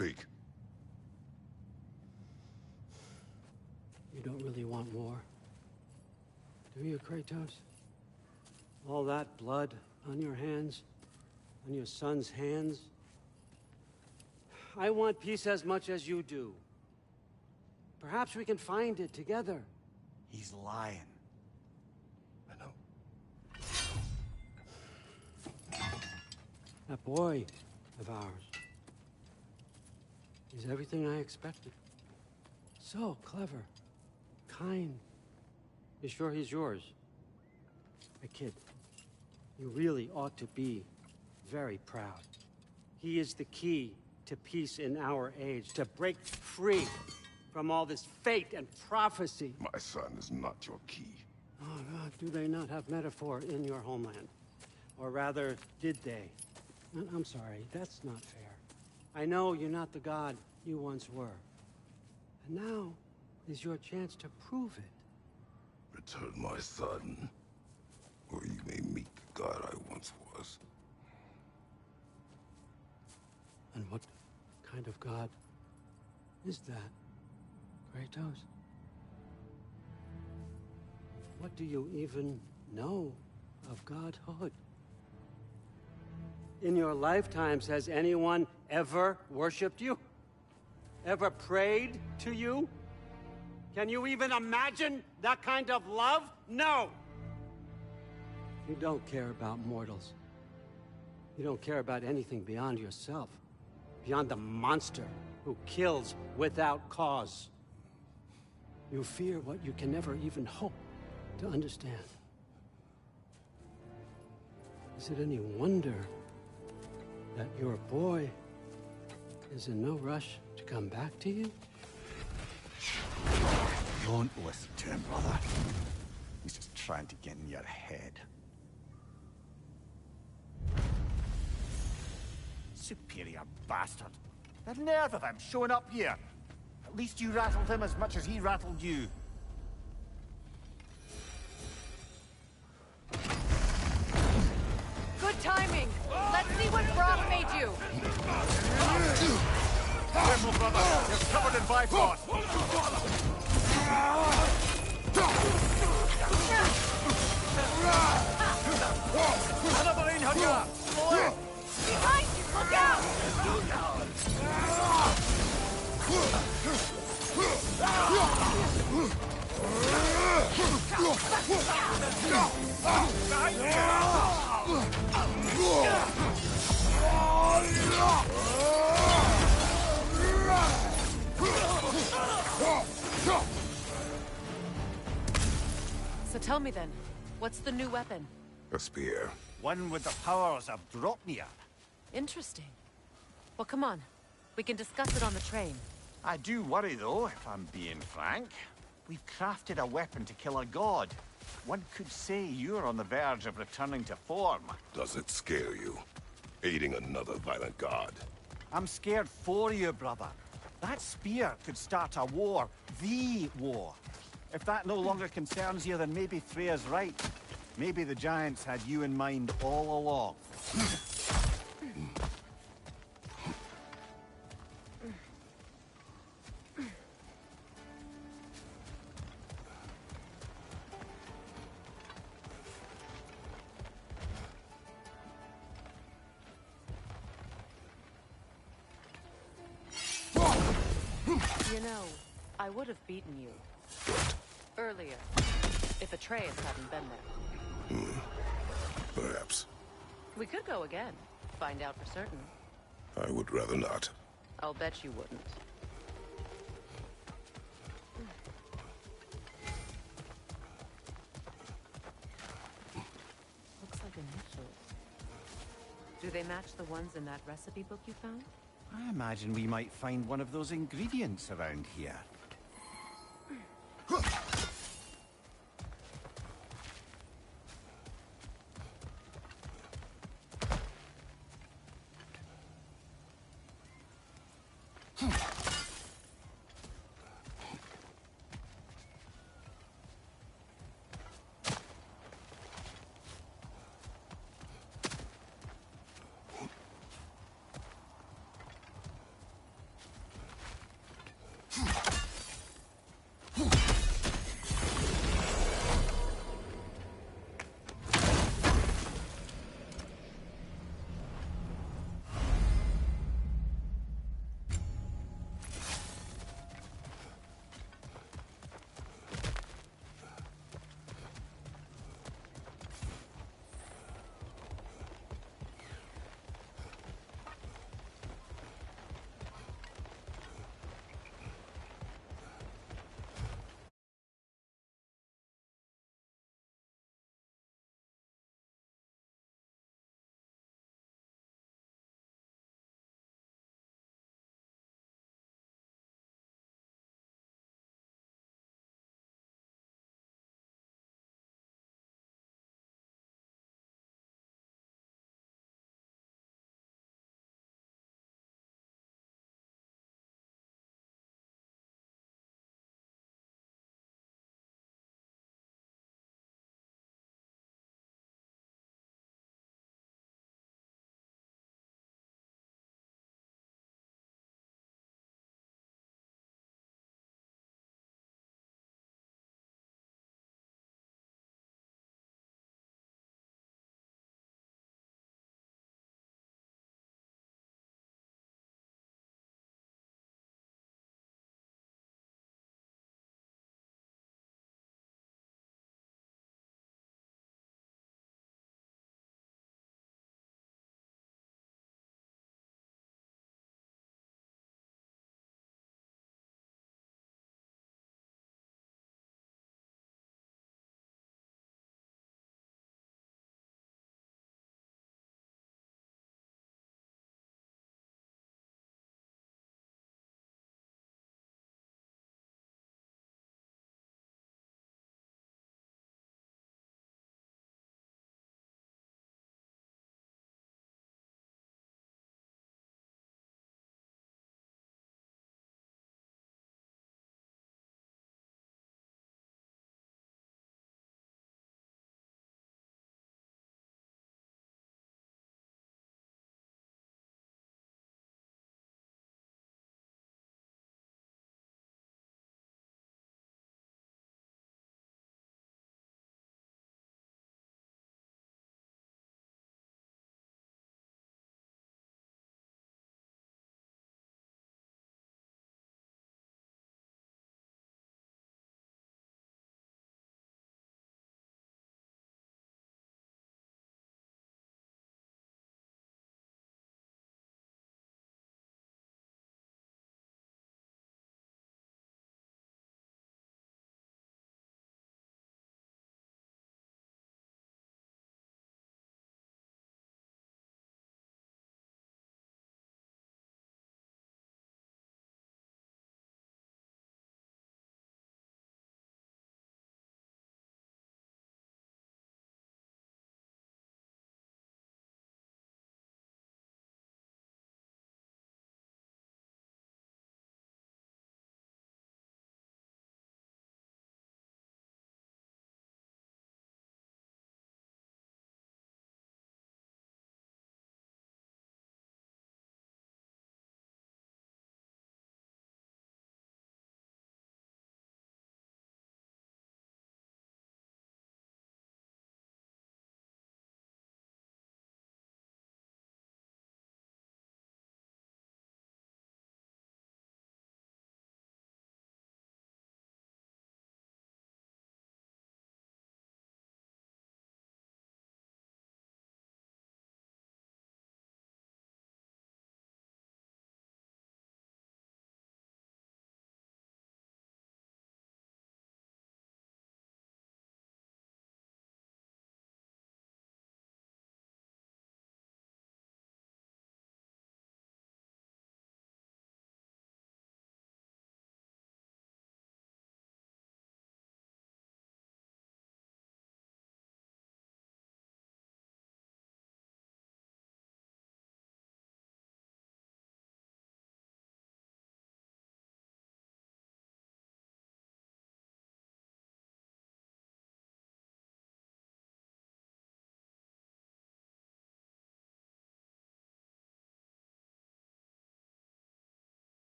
Speak. You don't really want war, do you, Kratos? All that blood on your hands, on your son's hands? I want peace as much as you do. Perhaps we can find it together. He's lying. I know. That boy of ours. He's everything I expected. So clever. Kind. You sure he's yours? A kid. You really ought to be very proud. He is the key to peace in our age, to break free from all this fate and prophecy. My son is not your key. Oh, God, do they not have metaphor in your homeland? Or rather, did they? I'm sorry, that's not fair. I know you're not the god you once were. And now is your chance to prove it. Return my son, or you may meet the god I once was. And what kind of god is that, Kratos? What do you even know of godhood? In your lifetimes, has anyone ever worshipped you? Ever prayed to you? Can you even imagine that kind of love? No! You don't care about mortals. You don't care about anything beyond yourself. Beyond the monster who kills without cause. You fear what you can never even hope to understand. Is it any wonder that your boy is in no rush to come back to you? Don't listen to him, brother. He's just trying to get in your head. Superior bastard. The nerve of him showing up here. At least you rattled him as much as he rattled you. Good timing. Let's see what Frost made you. Careful, brother. You're covered in Bifrost. Another in here. Behind you, look out! So tell me then, what's the new weapon? A spear. One with the powers of Dropnir. Interesting. Well, come on. We can discuss it on the train. I do worry, though, if I'm being frank. We've crafted a weapon to kill a god. One could say you're on the verge of returning to form. Does it scare you? Aiding another violent god? I'm scared for you, brother. That spear could start a war. The war. If that no longer concerns you, then maybe Freya's right. Maybe the Giants had you in mind all along. You know, I would have beaten you. Earlier. If Atreus hadn't been there. Perhaps. We could go again. Find out for certain. I would rather not. I'll bet you wouldn't. Looks like initials. Do they match the ones in that recipe book you found? I imagine we might find one of those ingredients around here.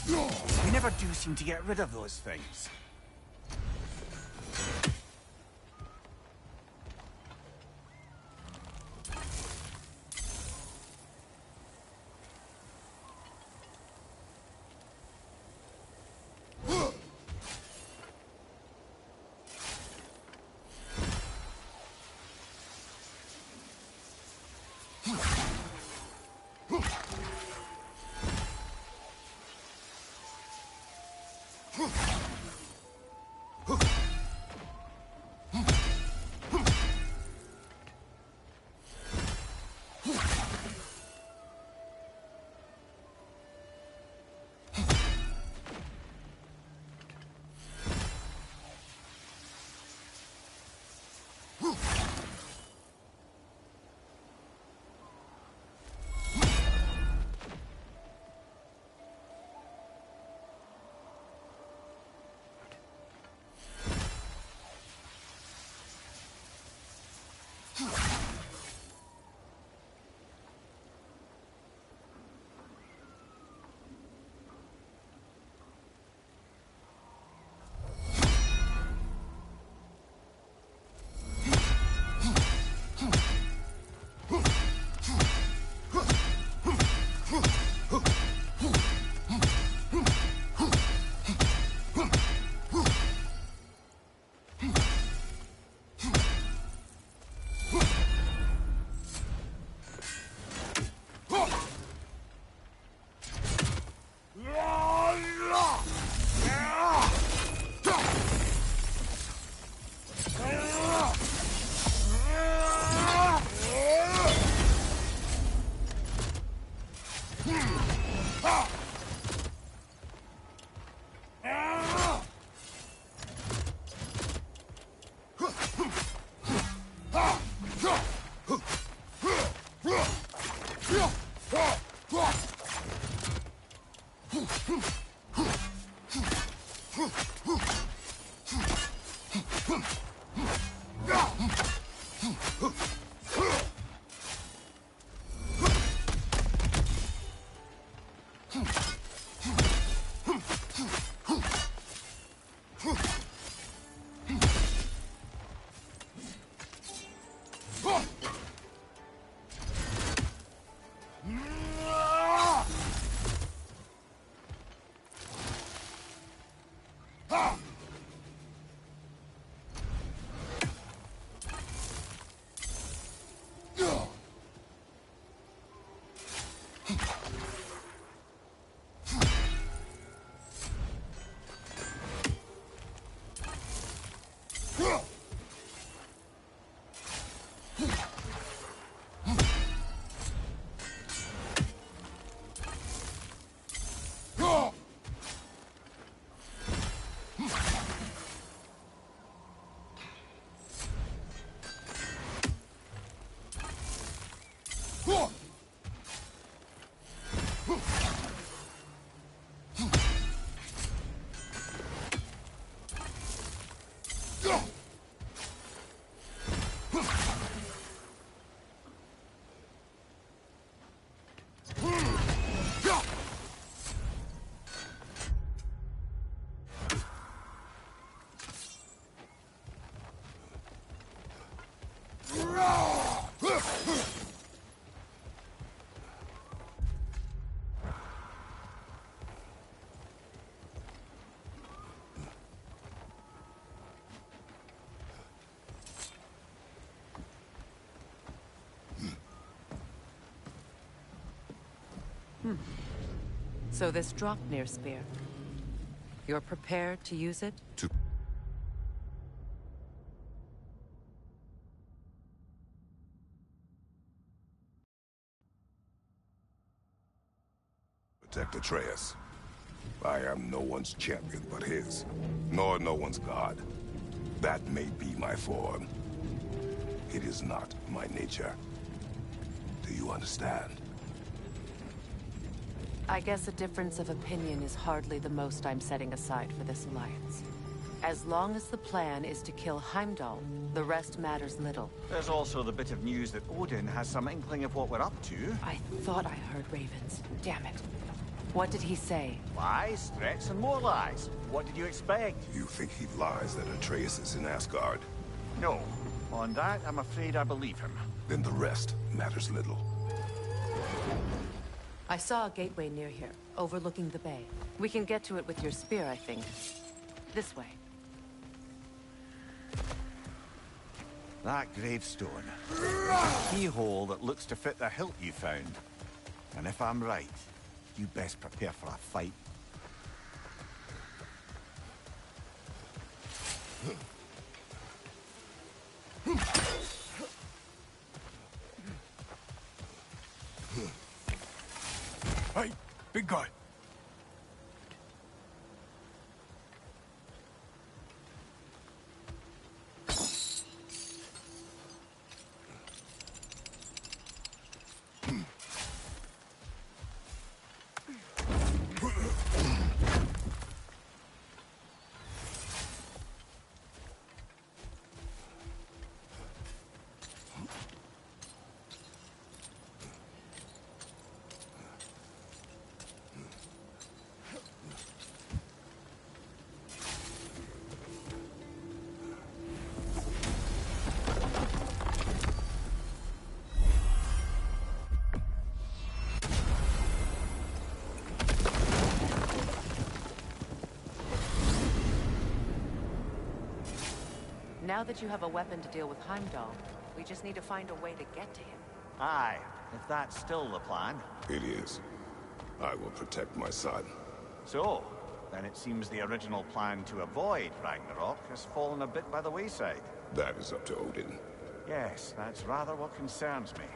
We never do seem to get rid of those things. So this Draupnir spear. You're prepared to use it? To protect Atreus. I am no one's champion but his, nor no one's god. That may be my form. It is not my nature. Do you understand? I guess a difference of opinion is hardly the most I'm setting aside for this alliance. As long as the plan is to kill Heimdall, the rest matters little. There's also the bit of news that Odin has some inkling of what we're up to. I thought I heard ravens. Damn it. What did he say? Lies, threats, and more lies. What did you expect? You think he lies that Atreus is in Asgard? No. On that, I'm afraid I believe him. Then the rest matters little. I saw a gateway near here, overlooking the bay. We can get to it with your spear, I think. This way. That gravestone. There's a keyhole that looks to fit the hilt you found. And if I'm right, you best prepare for a fight. Hey, big guy. Now that you have a weapon to deal with Heimdall, we just need to find a way to get to him. Aye, if that's still the plan. It is. I will protect my son. So, then it seems the original plan to avoid Ragnarok has fallen a bit by the wayside. That is up to Odin. Yes, that's rather what concerns me.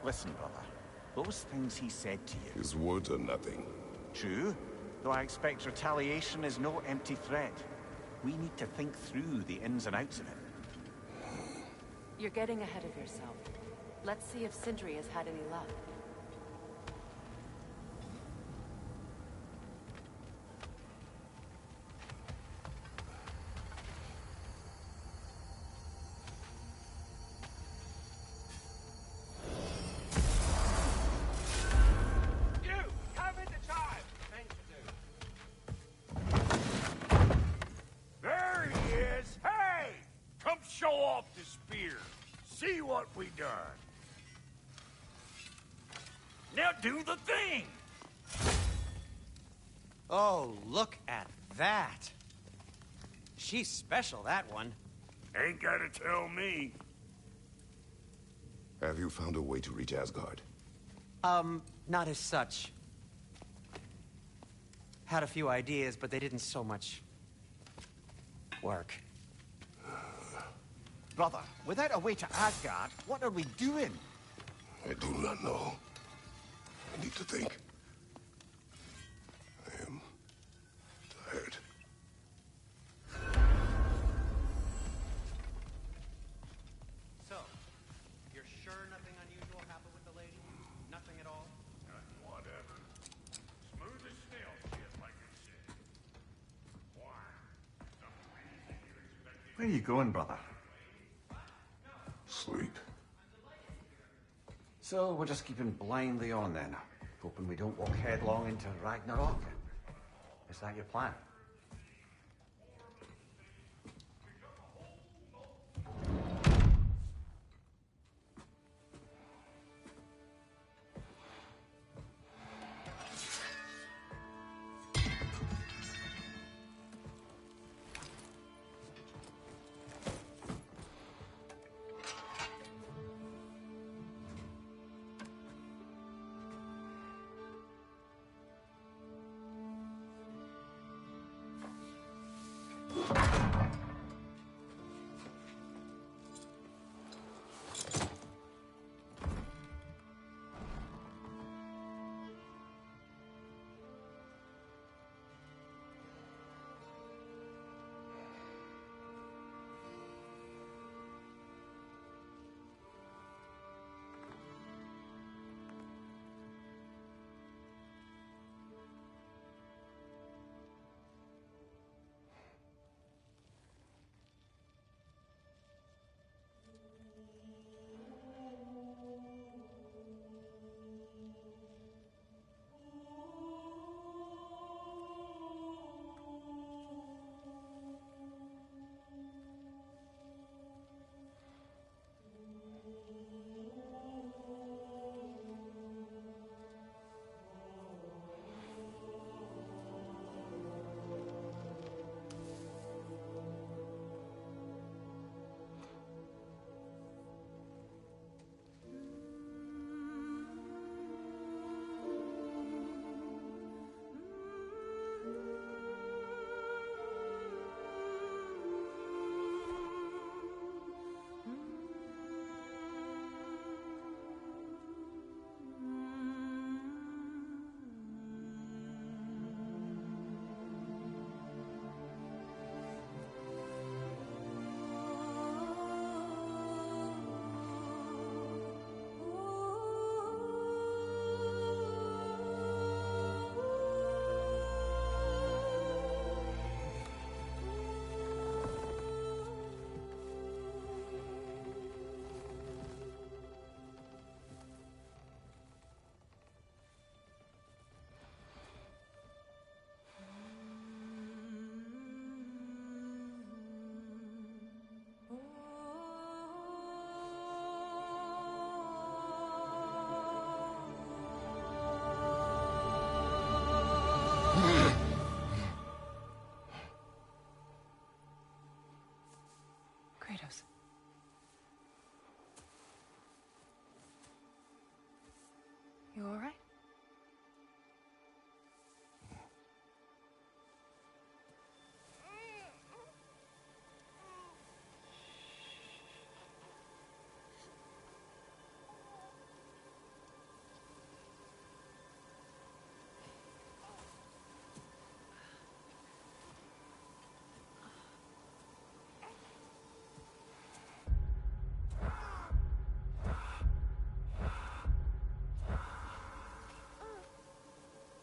Listen, brother. Those things he said to you... His words are nothing. True, though I expect retaliation is no empty threat. We need to think through the ins and outs of it. You're getting ahead of yourself. Let's see if Sindri has had any luck. There he is! Hey! Come show off the spear. See what we done. Now do the thing! Oh, look at that. She's special, that one. Ain't gotta tell me. Have you found a way to reach Asgard? Not as such. Had a few ideas, but they didn't so much work. Brother, without a way to Asgard, what are we doing? I do not know. I need to think. I am tired. So, you're sure nothing unusual happened with the lady? Nothing at all? Whatever. Smooth as snail shit, like you said. Why? Some reason you expect Where are you going, brother? Sleep. So, we're just keeping blindly on then, hoping we don't walk headlong into Ragnarok. Is that your plan?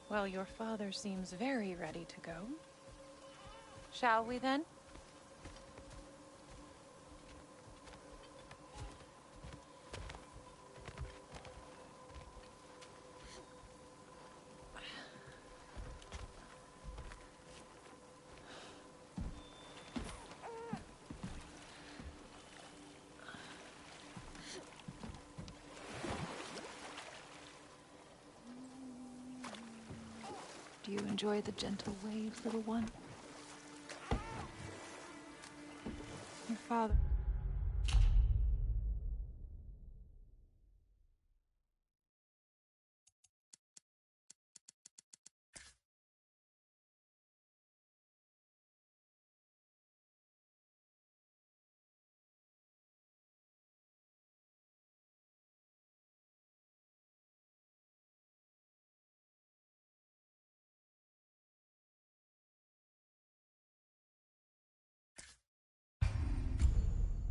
Well, your father seems very ready to go. Shall we then? Do you enjoy the gentle waves, little one? Your father...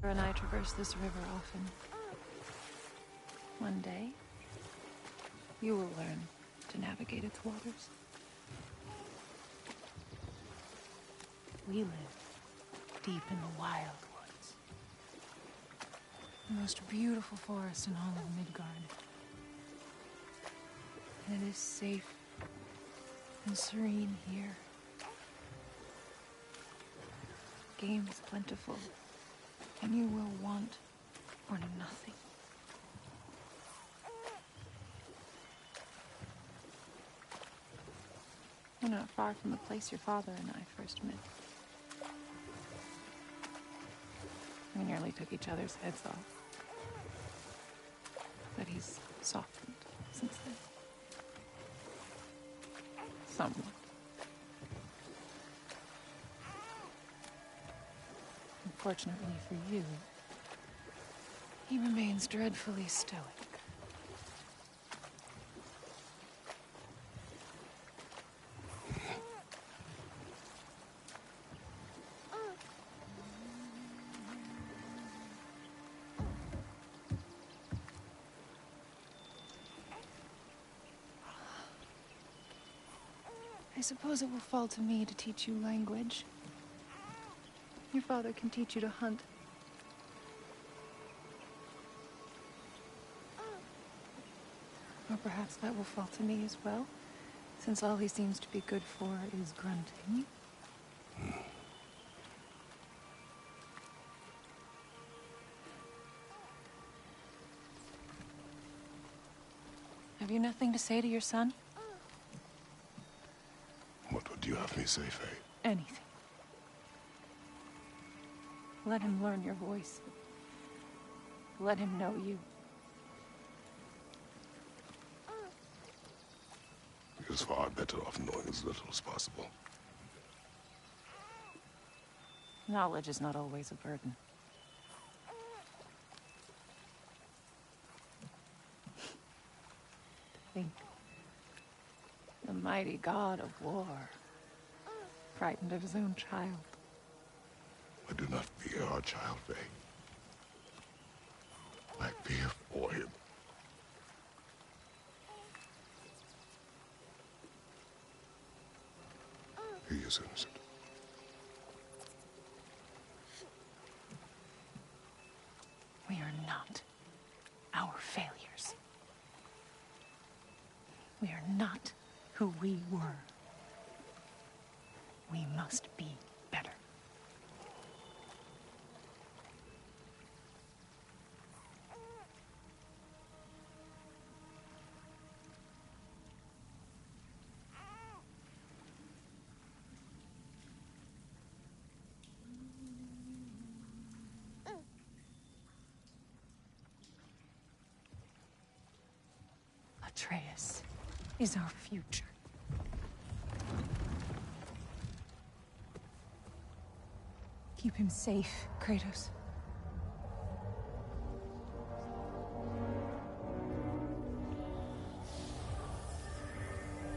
and I traverse this river often. One day, you will learn to navigate its waters. We live deep in the wild woods. The most beautiful forest in all of Midgard. And it is safe and serene here. Game is plentiful, and you will want for nothing. We're not far from the place your father and I first met. We nearly took each other's heads off. But he's softened since then. Somewhat. Unfortunately for you, he remains dreadfully stoic. I suppose it will fall to me to teach you language. Your father can teach you to hunt. Or perhaps that will fall to me as well, since all he seems to be good for is grunting. Have you nothing to say to your son? What would you have me say, Faye? Anything. Let him learn your voice. Let him know you. He is far better off knowing as little as possible. Knowledge is not always a burden. Think. The mighty god of war, frightened of his own child. I do not fear our child, Faye. I fear for him. He is innocent. We are not our failures. We are not who we were. We must be better. Atreus is our future. Keep him safe, Kratos.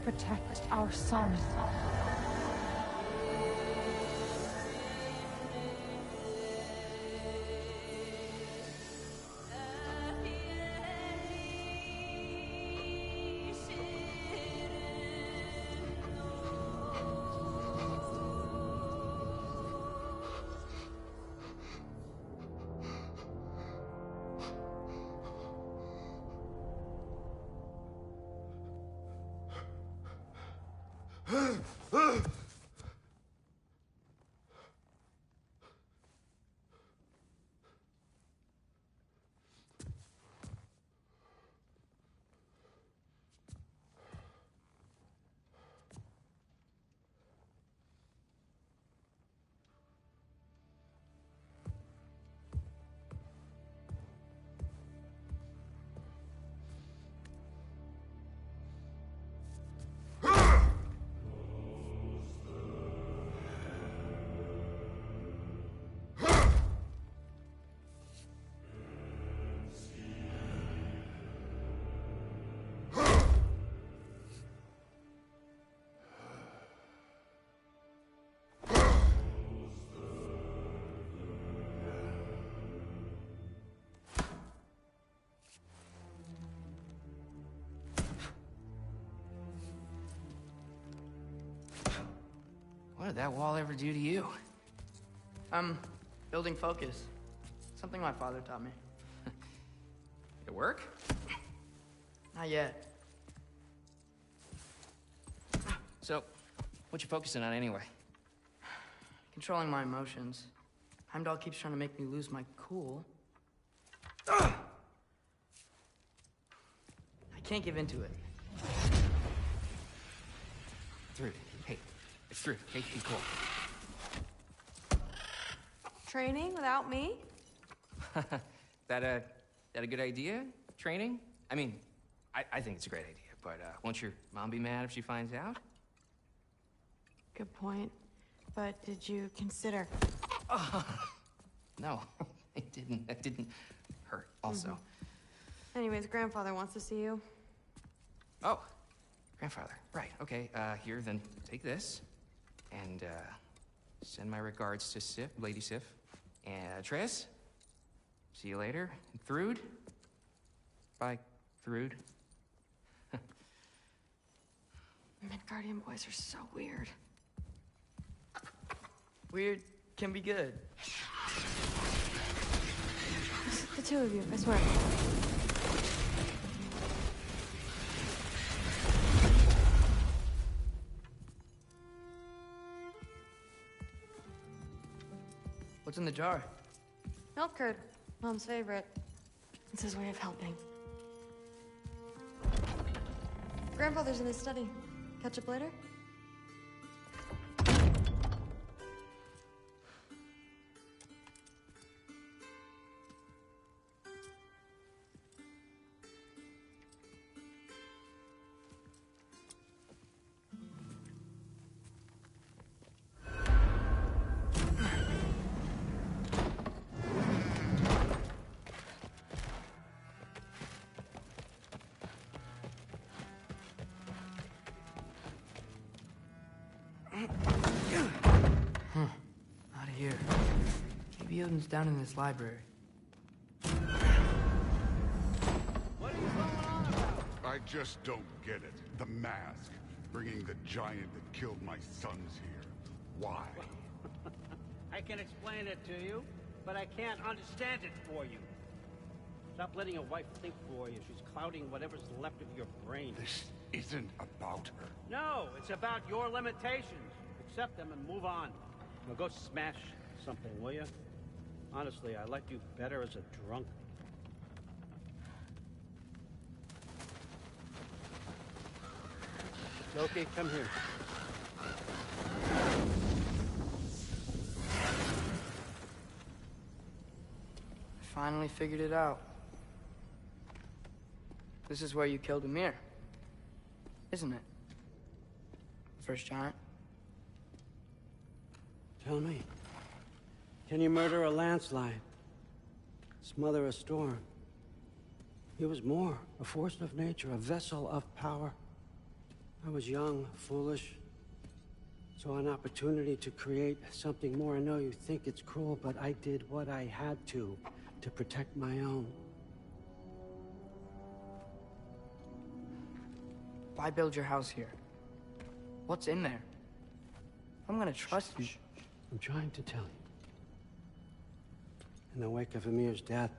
Protect our son. What did that wall ever do to you? Building focus. Something my father taught me. Did it work? Not yet. So, what you focusing on anyway? Controlling my emotions. Heimdall keeps trying to make me lose my cool. I can't give into it. Through. Hey, it's through. Hey, be cool. Training without me? That a good idea? Training? I mean, I think it's a great idea, but won't your mom be mad if she finds out? Good point. But did you consider... No, it didn't. That didn't hurt, also. Anyways, grandfather wants to see you. Oh, grandfather. Right, okay. Here, then take this. And, send my regards to Sif, Lady Sif. And, Triss. See you later. And Thrud. Bye, Thrud. Midgardian boys are so weird. Weird can be good. The two of you, I swear. What's in the jar? Milk curd, Mom's favorite. It's his way of helping. Grandfather's in his study. Catch up later? Out of here. Maybe Odin's down in this library. What are you going on about? I just don't get it. The mask. Bringing the giant that killed my sons here. Why? I can explain it to you, but I can't understand it for you. Stop letting your wife think for you. She's clouding whatever's left of your brain. This isn't about her. No, it's about your limitations. Accept them and move on. Now go smash something, will you? Honestly, I liked you better as a drunk. Loki, come here. I finally figured it out. This is where you killed Ymir. Isn't it? The first giant? Tell me, can you murder a landslide? Smother a storm? He was more, a force of nature, a vessel of power. I was young, foolish, saw an opportunity to create something more. I know you think it's cruel, but I did what I had to protect my own. Why build your house here? What's in there? I'm gonna trust you. I'm trying to tell you. In the wake of Ymir's death,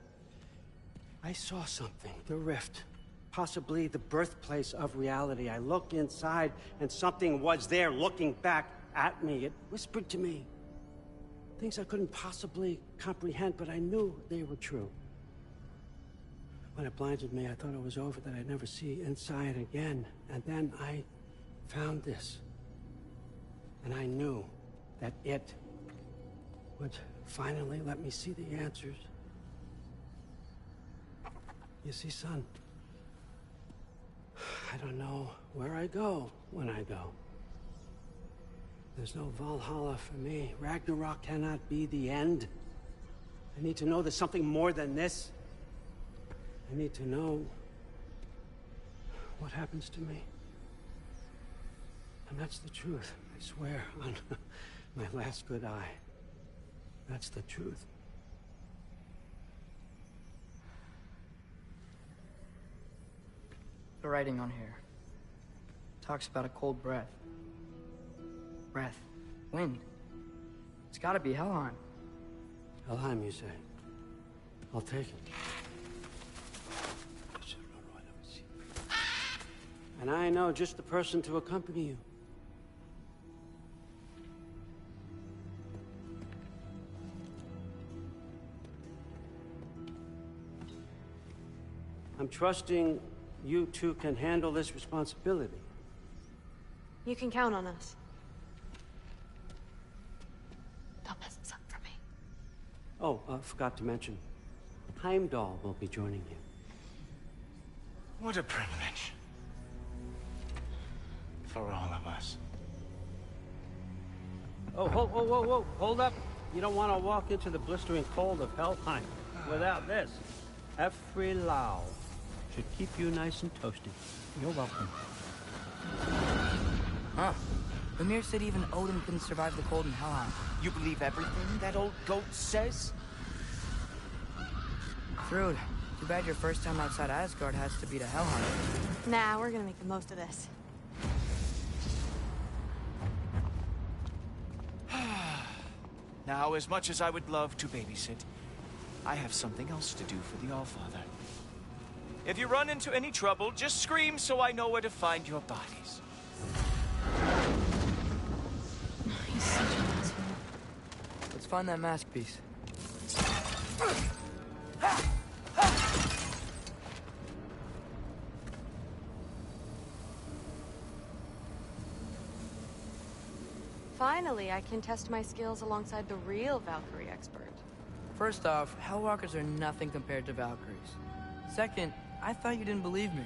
I saw something, the rift. Possibly the birthplace of reality. I looked inside, and something was there looking back at me. It whispered to me things I couldn't possibly comprehend, but I knew they were true. When it blinded me, I thought it was over, that I'd never see inside again. And then I found this. And I knew that it would finally let me see the answers. You see, son, I don't know where I go when I go. There's no Valhalla for me. Ragnarok cannot be the end. I need to know there's something more than this. I need to know what happens to me. And that's the truth, I swear, on my last good eye. That's the truth. The writing on here talks about a cold breath. Breath Wind. It's gotta be Helheim. Helheim, you say? I'll take it. And I know just the person to accompany you. I'm trusting you two can handle this responsibility. You can count on us. Don't mess this up for me. Oh, forgot to mention. Heimdall will be joining you. What a privilege. For all of us. Oh, whoa, hold up. You don't want to walk into the blistering cold of Helheim without this. Every Lau should keep you nice and toasty. You're welcome. Huh. Ymir said even Odin couldn't survive the cold in Helheim. You believe everything that old goat says? Thrud, too bad your first time outside Asgard has to be to Helheim. Nah, we're gonna make the most of this. Now, as much as I would love to babysit, I have something else to do for the Allfather. If you run into any trouble, just scream so I know where to find your bodies. He's such an asshole. Let's find that mask piece. Finally, I can test my skills alongside the real Valkyrie expert. First off, Hellwalkers are nothing compared to Valkyries. Second, I thought you didn't believe me.